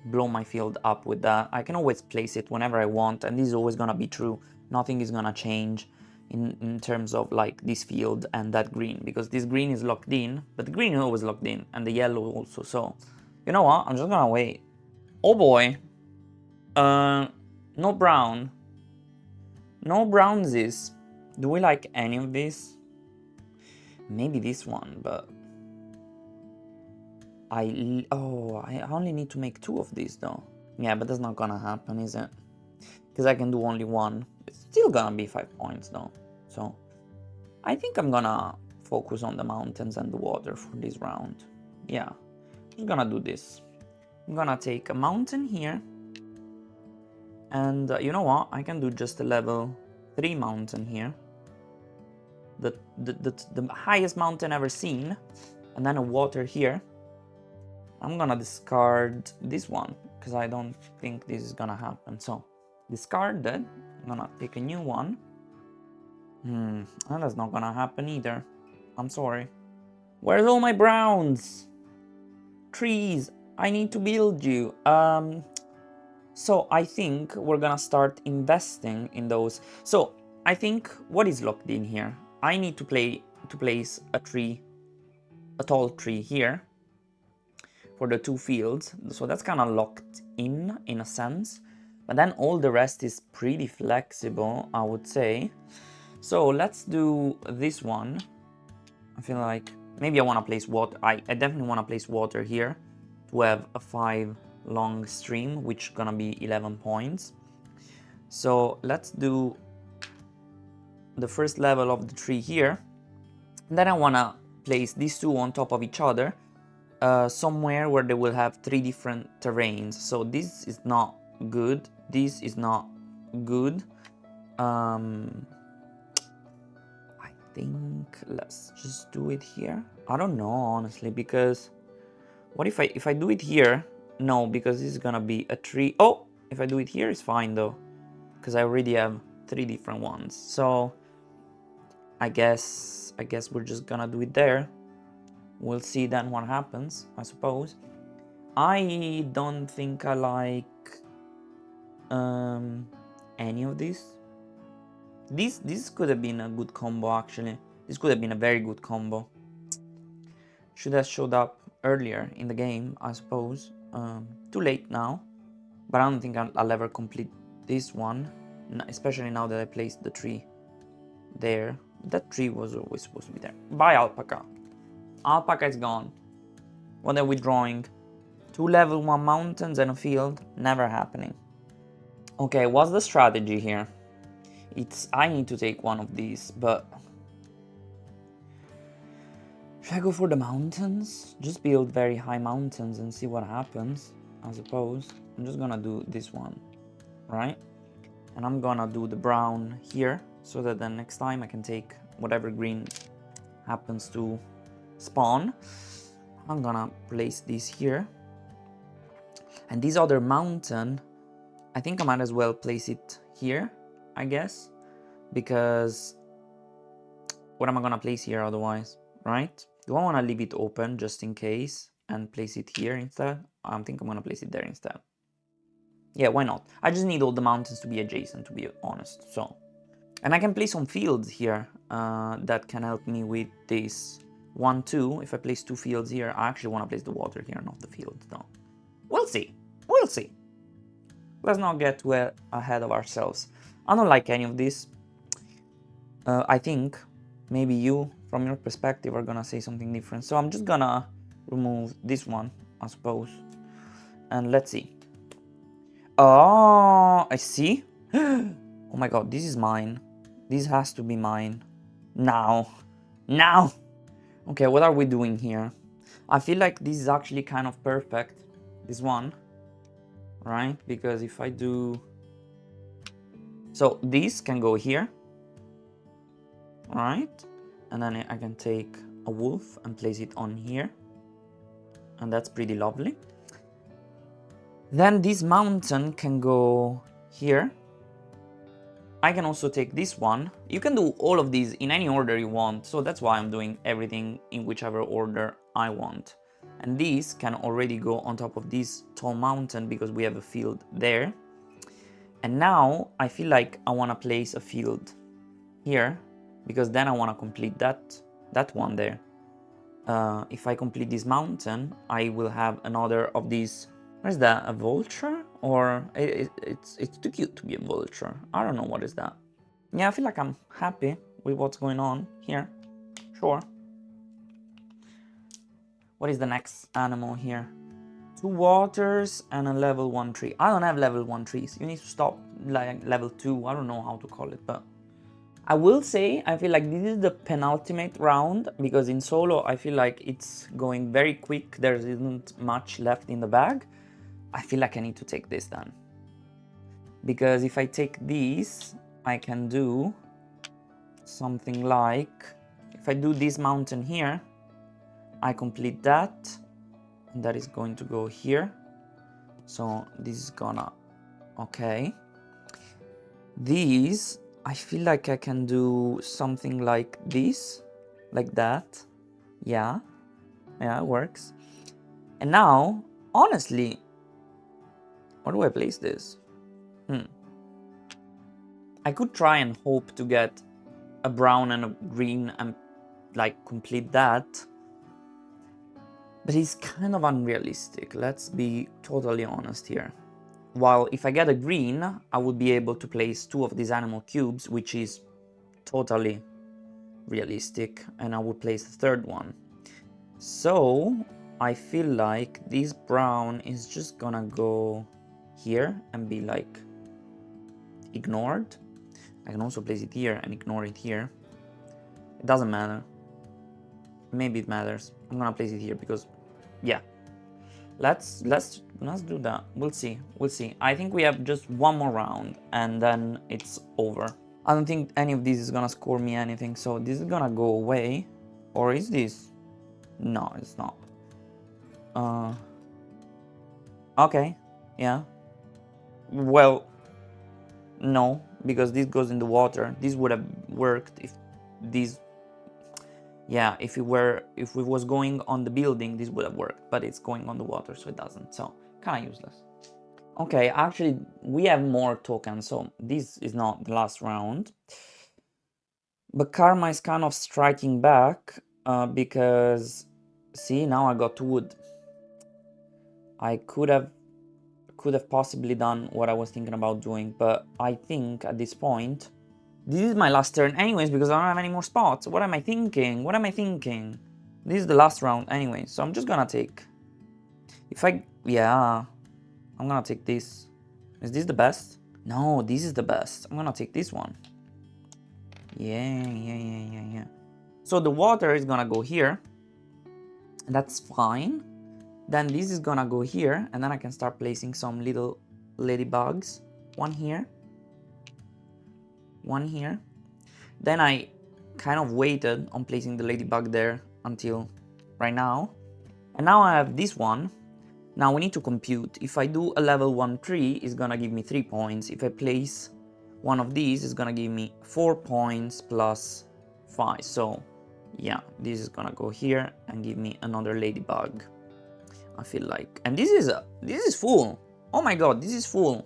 blow my field up with that. I can always place it whenever I want, and this is always gonna be true. Nothing is gonna change in terms of like this field and that green, because this green is locked in, but the green is always locked in, and the yellow also. So you know what, I'm just gonna wait. Oh boy. No brown. No brownsies. Do we like any of this? Maybe this one, but I only need to make 2 of these though. Yeah, but that's not gonna happen, is it? Because I can do only 1. It's still gonna be 5 points though. So I think I'm gonna focus on the mountains and the water for this round. Yeah, I'm just gonna do this. I'm gonna take a mountain here. And you know what? I can do just a level 3 mountain here. The highest mountain ever seen. And then a water here. I'm gonna discard this one, because I don't think this is gonna happen. So, discard that. I'm gonna pick a new one. And that's not gonna happen either. I'm sorry. Where's all my browns? Trees, I need to build you. So I think we're gonna start investing in those. So I think what is locked in here? I need to place a tree, a tall tree here for the 2 fields. So that's kind of locked in a sense. But then all the rest is pretty flexible, I would say. So let's do this one. I feel like maybe I want to place water. I definitely want to place water here to have a 5 long stream, which is gonna be 11 points. So let's do the first level of the tree here. And then I want to place these two on top of each other, somewhere where they will have 3 different terrains. So this is not good, this is not good. I think let's just do it here. I don't know, honestly, because what if I do it here? No, because this is gonna be a tree. Oh, if I do it here, it's fine though, because I already have 3 different ones. So I guess we're just gonna do it there. We'll see then what happens, I suppose. I don't think I like any of this. This could have been a good combo, actually. This could have been a very good combo. Should have showed up earlier in the game, I suppose. Too late now, but I don't think I'll ever complete this one, especially now that I placed the tree there. That tree was always supposed to be there. Bye, alpaca. Alpaca is gone. What are we drawing? 2 level 1 mountains and a field? Never happening. Okay, what's the strategy here? I need to take one of these, but should I go for the mountains? Just build very high mountains and see what happens, I suppose. I'm just gonna do this one, right? And I'm gonna do the brown here, so that then next time I can take whatever green happens to spawn. I'm gonna place this here. And this other mountain, I think I might as well place it here, I guess. Because what am I gonna place here otherwise, right? Do I wanna leave it open just in case and place it here instead? I think I'm gonna place it there instead. Yeah, why not? I just need all the mountains to be adjacent, to be honest, so. And I can place some fields here that can help me with this 1, 2. If I place 2 fields here, I actually want to place the water here, not the field, though. We'll see. We'll see. Let's not get too ahead of ourselves. I don't like any of this. I think maybe you, from your perspective, are gonna say something different. So I'm just gonna remove this one, I suppose. And let's see. Oh, I see. Oh my god, this is mine. This has to be mine. Now. Now! Okay, what are we doing here? I feel like this is actually kind of perfect. This one. Right? Because if I do... So this can go here. Right? And then I can take a wolf and place it on here. And that's pretty lovely. Then this mountain can go here. I can also take this one. You can do all of these in any order you want, so that's why I'm doing everything in whichever order I want. And these can already go on top of this tall mountain because we have a field there. And now I feel like I want to place a field here because then I want to complete that one there. If I complete this mountain, I will have another of these. What is that? A vulture? Or it's too cute to be a vulture. I don't know what is that. Yeah, I feel like I'm happy with what's going on here. Sure. What is the next animal here? 2 waters and a level 1 tree. I don't have level 1 trees. You need to stop like level 2. I don't know how to call it, but I will say I feel like this is the penultimate round because in solo I feel like it's going very quick. There isn't much left in the bag. I feel like I need to take this then. Because if I take these, I can do something like, if I do this mountain here, I complete that, and that is going to go here. So this is gonna, okay. These, I feel like I can do something like this, like that. Yeah, it works. And now, honestly, where do I place this? I could try and hope to get a brown and a green and like complete that. But it's kind of unrealistic, let's be totally honest here. While if I get a green, I would be able to place 2 of these animal cubes, which is totally realistic, and I would place the 3rd one. So I feel like this brown is just gonna go here and be like ignored. I can also place it here and ignore it here. It doesn't matter. Maybe it matters. I'm gonna place it here because, yeah. Let's do that. We'll see. We'll see. I think we have just one more round and then it's over. I don't think any of this is gonna score me anything, so this is gonna go away. Or is this? No, it's not. Okay, yeah. Well, no, because this goes in the water. This would have worked if this, yeah, if it was going on the building, this would have worked, but it's going on the water, so it doesn't, so kind of useless. Okay, actually, we have more tokens, so this is not the last round. But karma is kind of striking back, because, see, now I got wood. I could have possibly done what I was thinking about doing, but I think at this point, this is my last turn anyways, because I don't have any more spots. What am I thinking? What am I thinking? This is the last round anyway, so I'm just gonna take... yeah, I'm gonna take this. Is this the best? No, this is the best. I'm gonna take this one. Yeah. So the water is gonna go here. That's fine. Then this is gonna go here, and then I can start placing some little ladybugs. One here. One here. Then I kind of waited on placing the ladybug there until right now. And now I have this one. Now we need to compute. If I do a level 1 tree, it's gonna give me 3 points. If I place one of these, it's gonna give me 4 points plus 5. So yeah, this is gonna go here and give me another ladybug, I feel like. And this is full. Oh my god, this is full.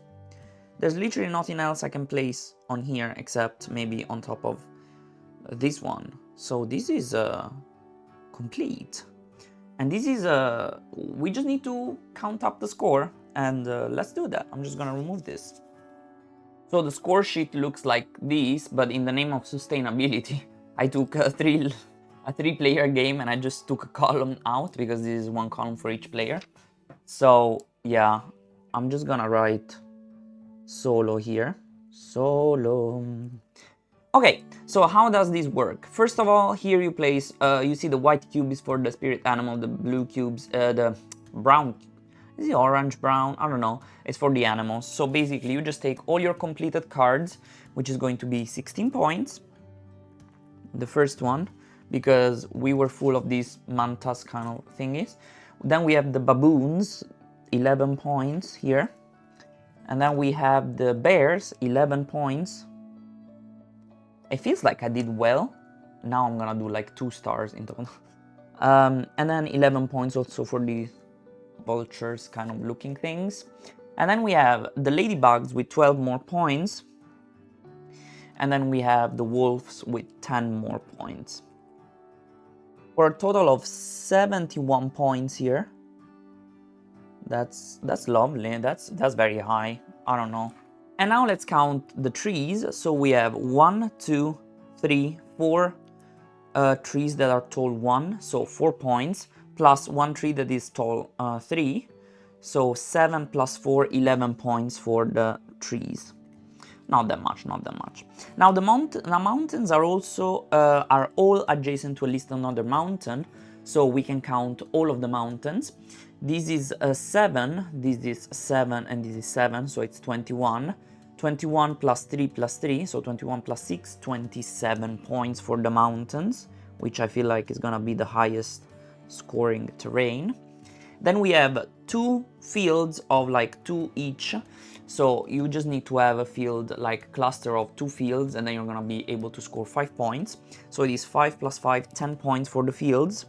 There's literally nothing else I can place on here except maybe on top of this one. So this is complete. And this is we just need to count up the score, and let's do that. I'm just gonna remove this. So the score sheet looks like this, but in the name of sustainability, I took a three-player game and I just took a column out because this is one column for each player. So yeah, I'm just gonna write solo here. Solo. Okay, so how does this work? First of all, here you place, you see the white cube is for the spirit animal, the blue cubes, the brown, is it orange, brown? I don't know, it's for the animals. So basically you just take all your completed cards, which is going to be 16 points, the first one, because we were full of these mantas kind of thingies. Then we have the baboons, 11 points here. And then we have the bears, 11 points. It feels like I did well. Now I'm gonna do like 2 stars in total. And then 11 points also for the vultures kind of looking things. And then we have the ladybugs with 12 more points. And then we have the wolves with 10 more points. For a total of 71 points here. That's lovely. That's very high. I don't know. And now let's count the trees. So we have 1, 2, 3, 4 trees that are tall 1, so 4 points, plus 1 tree that is tall 3, so 7 plus 4, 11 points for the trees. Not that much, not that much. Now the mountains are also are all adjacent to at least another mountain, so we can count all of the mountains. This is 7, this is 7, and this is 7, so it's 21. 21 plus 3 plus 3, so 21 plus 6, 27 points for the mountains, which I feel like is gonna be the highest scoring terrain. Then we have 2 fields of like 2 each, so you just need to have a field like cluster of 2 fields, and then you're gonna be able to score 5 points. So it is 5 plus 5, 10 points for the fields.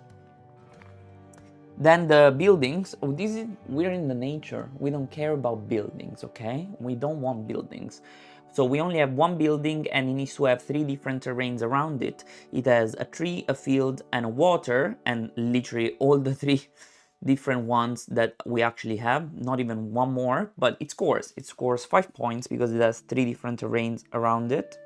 Then the buildings, we're in the nature, we don't care about buildings, okay? We don't want buildings. So we only have 1 building and it needs to have 3 different terrains around it. It has a tree, a field and a water, and literally all the 3 different ones that we actually have, not even one more, but it scores 5 points because it has 3 different terrains around it.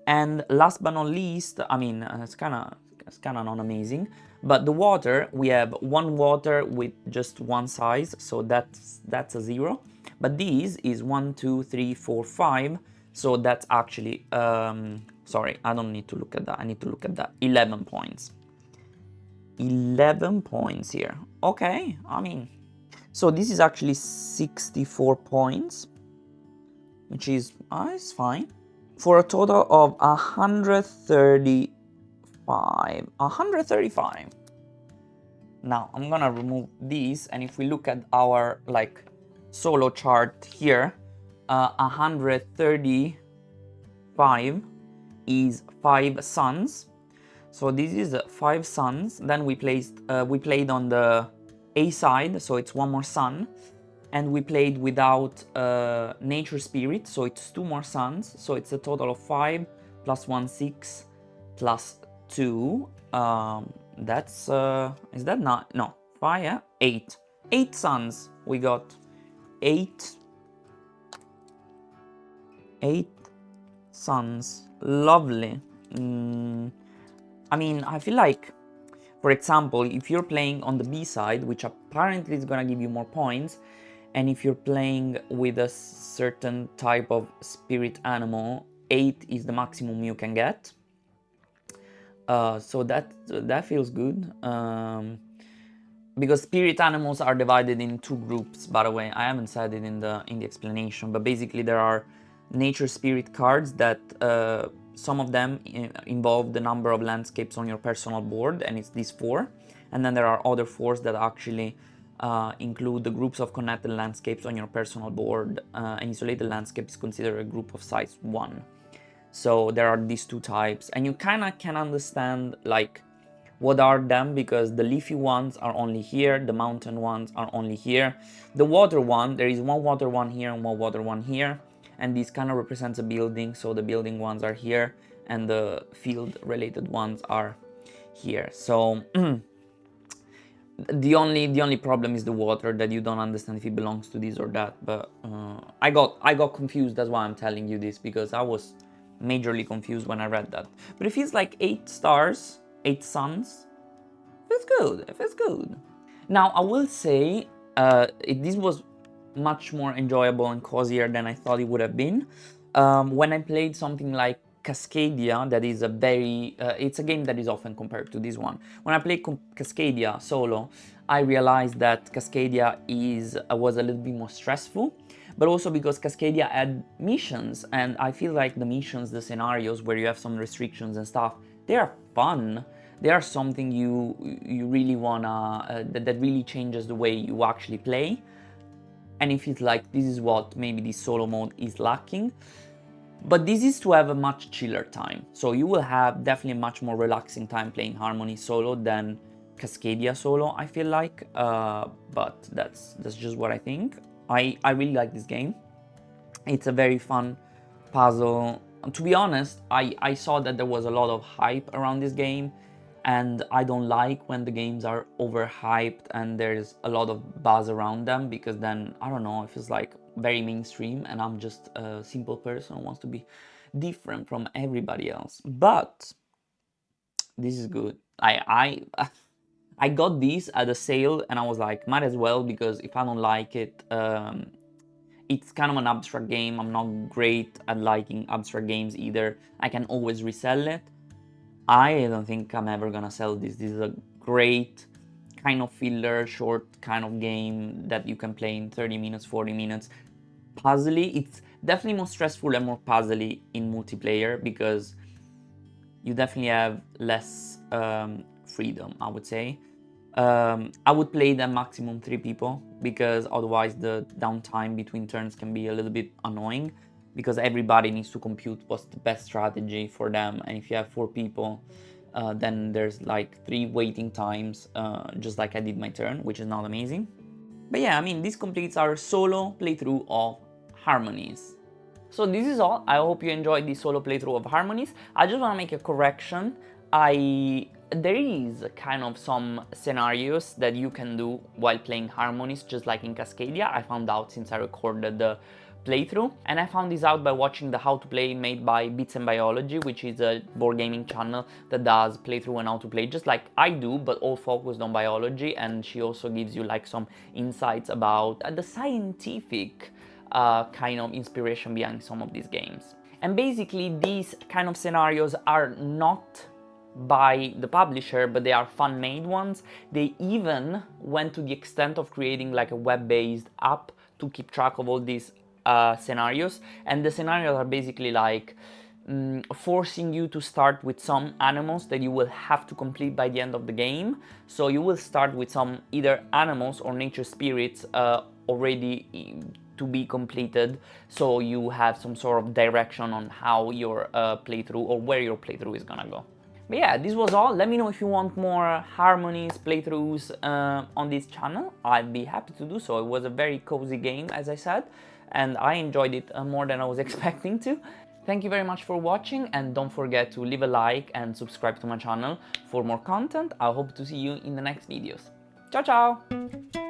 And last but not least, I mean, it's kind of not amazing, but the water, we have 1 water with just 1 size, so that's a 0. But this is 1, 2, 3, 4, 5, So that's actually, sorry, I don't need to look at that. I need to look at that. 11 points. 11 points here. Okay, I mean, so this is actually 64 points, which is it's fine. For a total of 135. 135. Now I'm gonna remove these, and if we look at our like solo chart here, 135 is 5 suns. So this is 5 suns. Then we played on the A side, so it's 1 more sun, and we played without nature spirit, so it's 2 more suns. So it's a total of 5 plus 1, 6 plus 2. That's is that not no 5? Yeah, 8. 8 suns. We got 8 suns. Lovely. I mean, I feel like, for example, if you're playing on the B side, which apparently is gonna give you more points, and if you're playing with a certain type of spirit animal, 8 is the maximum you can get. So that feels good. Because spirit animals are divided in 2 groups, by the way. I haven't said it in the explanation, but basically there are nature spirit cards that some of them involve the number of landscapes on your personal board, and it's these 4. And then there are other 4s that actually include the groups of connected landscapes on your personal board. An isolated landscape is considered a group of size 1. So there are these 2 types, and you kind of can understand like what are them, because the leafy ones are only here, the mountain ones are only here. The water one, there is 1 water one here and 1 water one here, and this kind of represents a building, so the building ones are here and the field related ones are here. So the only problem is the water, that you don't understand if it belongs to this or that. But I got confused. That's why I'm telling you this, because I was majorly confused when I read that. But it feels like 8 stars, 8 suns. Feels good. It feels good. Now I will say this was much more enjoyable and cozier than I thought it would have been. When I played something like Cascadia, that is a very it's a game that is often compared to this one. When I played Cascadia solo, I realized that Cascadia was a little bit more stressful, but also because Cascadia had missions, and I feel like the missions, the scenarios where you have some restrictions and stuff, they are fun. They are something you really wanna that really changes the way you actually play. And if it's like, this is what maybe this solo mode is lacking. But this is to have a much chiller time. So you will have definitely a much more relaxing time playing Harmony solo than Cascadia solo, I feel like. But that's just what I think. I really like this game. It's a very fun puzzle. To be honest, I saw that there was a lot of hype around this game, and I don't like when the games are overhyped and there's a lot of buzz around them, because then, I don't know, it feels like very mainstream, and I'm just a simple person who wants to be different from everybody else. But this is good. I got this at a sale, and I was like, might as well, because if I don't like it, it's kind of an abstract game. I'm not great at liking abstract games either. I can always resell it. I don't think I'm ever gonna sell this. This is a great kind of filler, short kind of game that you can play in 30 minutes, 40 minutes. Puzzly, it's definitely more stressful and more puzzly in multiplayer, because you definitely have less freedom, I would say. I would play them maximum 3 people, because otherwise the downtime between turns can be a little bit annoying, because everybody needs to compute what's the best strategy for them. And if you have 4 people, then there's like 3 waiting times, just like I did my turn, which is not amazing. But yeah, I mean, this completes our solo playthrough of Harmonies. So this is all. I hope you enjoyed the solo playthrough of Harmonies. I just want to make a correction. There is kind of some scenarios that you can do while playing Harmonies, just like in Cascadia. I found out since I recorded the playthrough, and I found this out by watching the How to Play made by Bits and Biology, which is a board gaming channel that does playthrough and how to play just like I do, but all focused on biology. And she also gives you like some insights about the scientific kind of inspiration behind some of these games. And basically these kind of scenarios are not by the publisher, but they are fan-made ones. They even went to the extent of creating like a web-based app to keep track of all these scenarios. And the scenarios are basically like forcing you to start with some animals that you will have to complete by the end of the game. So you will start with some either animals or nature spirits already to be completed, so you have some sort of direction on how your playthrough or where your playthrough is gonna go. But yeah, this was all. Let me know if you want more Harmonies playthroughs on this channel. I'd be happy to do so. It was a very cozy game, as I said, and I enjoyed it more than I was expecting to. Thank you very much for watching, and don't forget to leave a like and subscribe to my channel for more content. I hope to see you in the next videos. Ciao ciao!